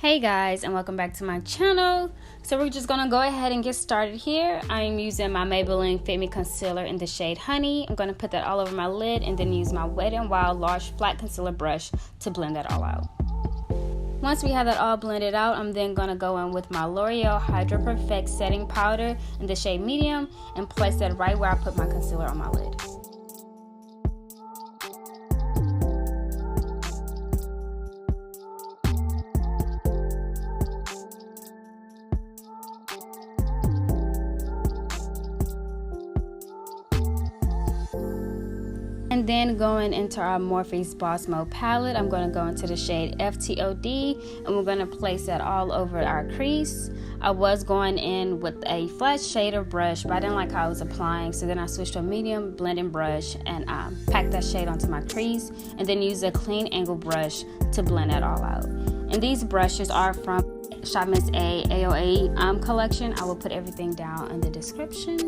Hey guys, and welcome back to my channel. So we're just gonna go ahead and get started here. I'm using my Maybelline Fit Me Concealer in the shade Honey. I'm gonna put that all over my lid and then use my Wet n Wild large flat concealer brush to blend that all out. Once we have that all blended out, I'm then gonna go in with my L'Oreal Hydra Perfecte setting powder in the shade Medium and place that right where I put my concealer on my lid. And then going into our Morphe Boss Mode palette, I'm going to go into the shade FTOD and we're going to place that all over our crease. I was going in with a flat shader brush, but I didn't like how I was applying, so then I switched to a medium blending brush and packed that shade onto my crease and then use a clean angle brush to blend that all out. And these brushes are from Shop Miss A Aoa collection. I will put everything down in the description.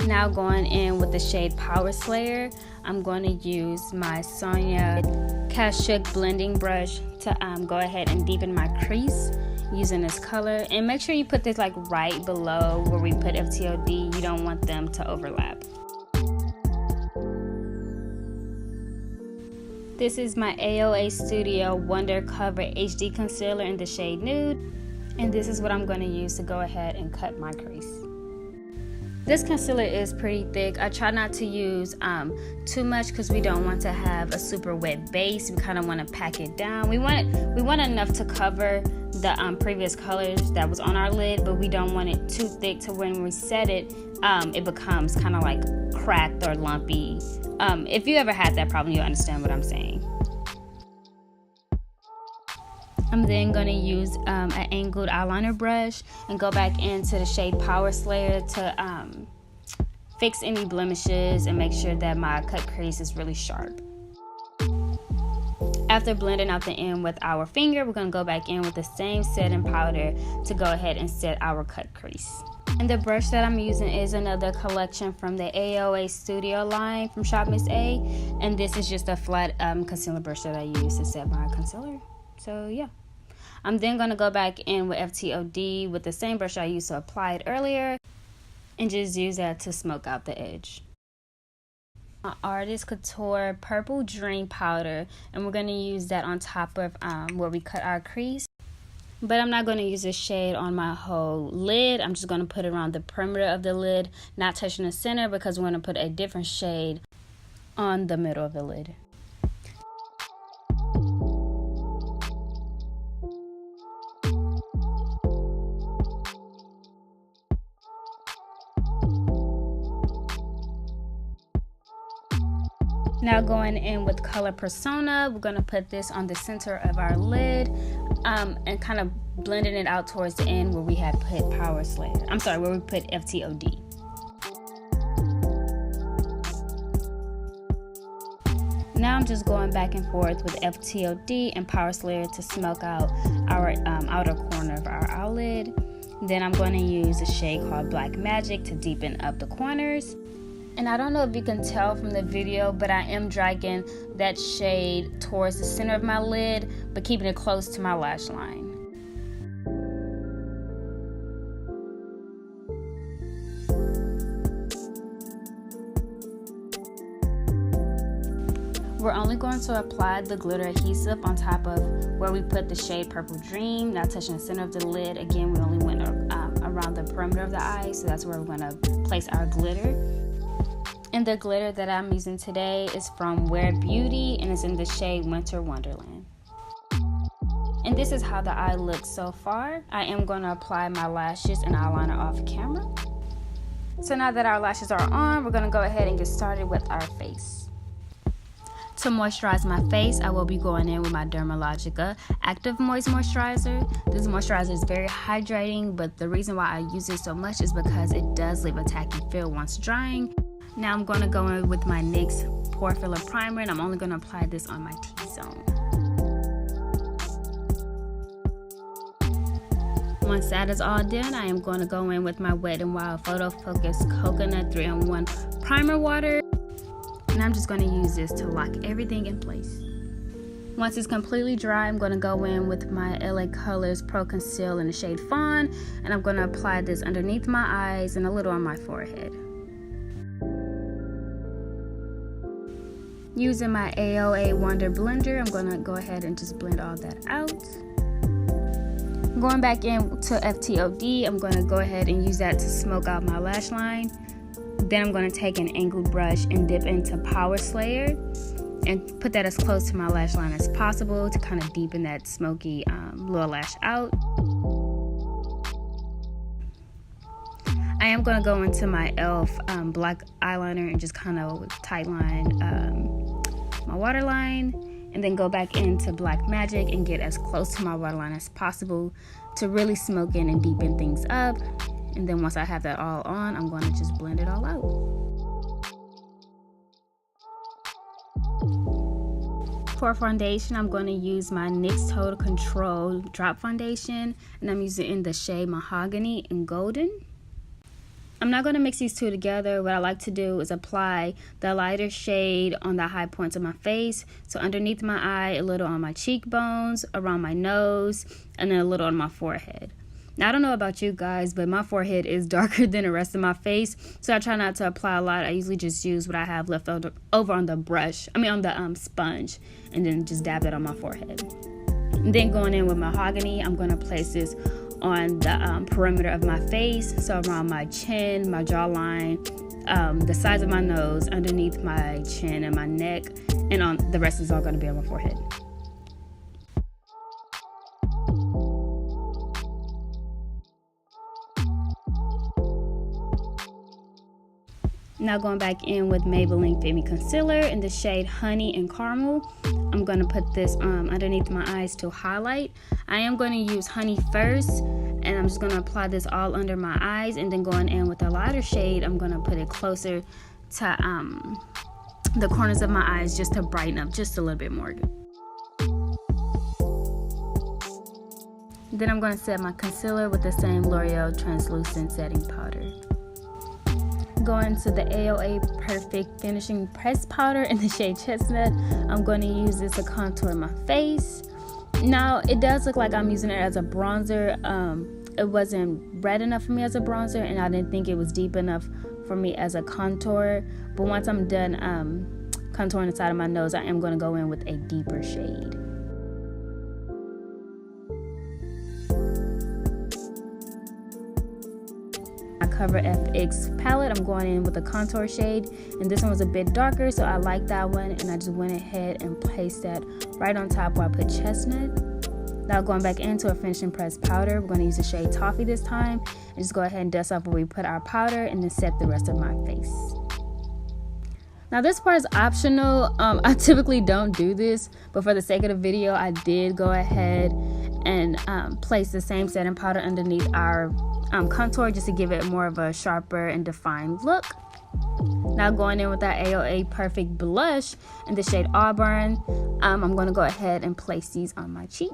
Now going in with the shade Power Slayer, I'm going to use my Sonia Kashuk blending brush to go ahead and deepen my crease using this color. And make sure you put this like right below where we put FTOD. You don't want them to overlap. This is my Aoa Studio Wonder Cover HD Concealer in the shade Nude. And this is what I'm going to use to go ahead and cut my crease. This concealer is pretty thick. I try not to use too much because we don't want to have a super wet base. We kind of want to pack it down. We want enough to cover the previous colors that was on our lid, but we don't want it too thick to when we set it, it becomes kind of like cracked or lumpy. If you ever had that problem, you'll understand what I'm saying. I'm then going to use an angled eyeliner brush and go back into the shade Power Slayer to fix any blemishes and make sure that my cut crease is really sharp. After blending out the end with our finger, we're going to go back in with the same setting powder to go ahead and set our cut crease. And the brush that I'm using is another collection from the Aoa Studio line from Shop Miss A, and this is just a flat concealer brush that I use to set my concealer. So yeah, I'm then going to go back in with FTOD with the same brush I used to apply it earlier and just use that to smoke out the edge. My Artist Couture Purple Dream Powder, and we're going to use that on top of where we cut our crease. But I'm not going to use this shade on my whole lid. I'm just going to put it around the perimeter of the lid, not touching the center, because we're going to put a different shade on the middle of the lid. Now going in with color Persona, we're going to put this on the center of our lid and kind of blending it out towards the end where we had put Power Slayer. I'm sorry, where we put FTOD. Now I'm just going back and forth with FTOD and Power Slayer to smoke out our outer corner of our eyelid. Then I'm going to use a shade called Black Magic to deepen up the corners. And I don't know if you can tell from the video, but I am dragging that shade towards the center of my lid, but keeping it close to my lash line. We're only going to apply the glitter adhesive on top of where we put the shade Purple Dream, not touching the center of the lid. Again, we only went around the perimeter of the eye, so that's where we're going to place our glitter. And the glitter that I'm using today is from Wear Beauty and it's in the shade Winter Wonderland. And this is how the eye looks so far. I am going to apply my lashes and eyeliner off camera. So now that our lashes are on, we're going to go ahead and get started with our face. To moisturize my face, I will be going in with my Dermalogica Active Moist Moisturizer. This moisturizer is very hydrating, but the reason why I use it so much is because it does leave a tacky feel once drying. Now I'm going to go in with my NYX Pore Filler Primer, and I'm only going to apply this on my T-zone. Once that is all done, I am going to go in with my Wet n Wild Photofocus Coconut 3-in-1 Primer Water. And I'm just going to use this to lock everything in place. Once it's completely dry, I'm going to go in with my LA Colors Pro Conceal in the shade Fawn, and I'm going to apply this underneath my eyes and a little on my forehead. Using my Aoa Wonder Blender, I'm going to go ahead and just blend all that out. Going back in to FTOD, I'm going to go ahead and use that to smoke out my lash line. Then I'm going to take an angled brush and dip into Power Slayer and put that as close to my lash line as possible to kind of deepen that smoky lower lash out. I am going to go into my E.L.F. black eyeliner and just kind of tightline my waterline, and then go back into Black Magic and get as close to my waterline as possible to really smoke in and deepen things up. And then once I have that all on, I'm going to just blend it all out. For foundation, I'm going to use my NYX Total Control Drop Foundation, and I'm using it in the shade Mahogany and Golden. I'm not going to mix these two together. What I like to do is apply the lighter shade on the high points of my face. So underneath my eye, a little on my cheekbones, around my nose, and then a little on my forehead. Now, I don't know about you guys, but my forehead is darker than the rest of my face, so I try not to apply a lot. I usually just use what I have left over on the brush, on the sponge, and then just dab it on my forehead. And then going in with Mahogany, I'm going to place this on the perimeter of my face, so around my chin, my jawline, the sides of my nose, underneath my chin and my neck, and on the rest is all going to be on my forehead. Now going back in with Maybelline Fit Me Concealer in the shade Honey and Caramel. I'm going to put this underneath my eyes to highlight. I am going to use Honey first, and I'm just going to apply this all under my eyes, and then going in with a lighter shade, I'm going to put it closer to the corners of my eyes just to brighten up just a little bit more. Then I'm going to set my concealer with the same L'Oreal Translucent Setting Powder. Going to the Aoa Perfect Finishing Press Powder in the shade Chestnut. I'm going to use this to contour my face. Now, it does look like I'm using it as a bronzer. It wasn't red enough for me as a bronzer, and I didn't think it was deep enough for me as a contour. But once I'm done contouring the side of my nose, I am going to go in with a deeper shade. Cover FX palette, I'm going in with a contour shade, and this one was a bit darker, so I like that one, and I just went ahead and placed that right on top where I put Chestnut. Now going back into a finishing press powder, we're going to use the shade Toffee this time, and just go ahead and dust off where we put our powder, and then set the rest of my face. Now this part is optional. I typically don't do this, but for the sake of the video, I did go ahead and place the same setting powder underneath our contour just to give it more of a sharper and defined look. Now going in with that Aoa Perfect Blush in the shade Auburn, I'm going to go ahead and place these on my cheek.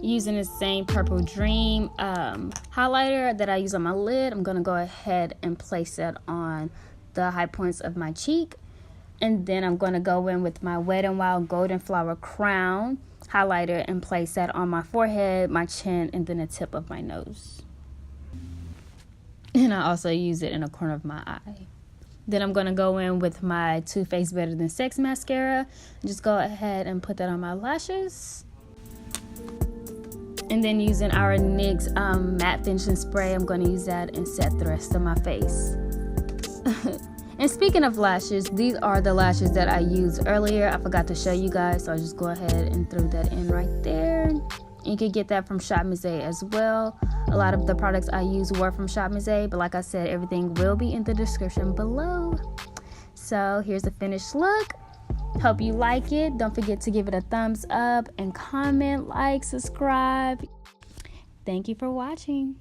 Using the same Purple Dream highlighter that I use on my lid, I'm going to go ahead and place that on the high points of my cheek. And then I'm going to go in with my Wet n Wild Golden Flower Crown highlighter and place that on my forehead, my chin, and then the tip of my nose. And I also use it in the corner of my eye. Then I'm going to go in with my Too Faced Better Than Sex mascara and just go ahead and put that on my lashes. And then using our NYX matte finishing spray, I'm going to use that and set the rest of my face. And speaking of lashes, these are the lashes that I used earlier. I forgot to show you guys, so I'll just go ahead and throw that in right there. And you can get that from Shop Musée as well. A lot of the products I use were from Shop Musée, but like I said, everything will be in the description below. So here's the finished look. Hope you like it. Don't forget to give it a thumbs up and comment, like, subscribe. Thank you for watching.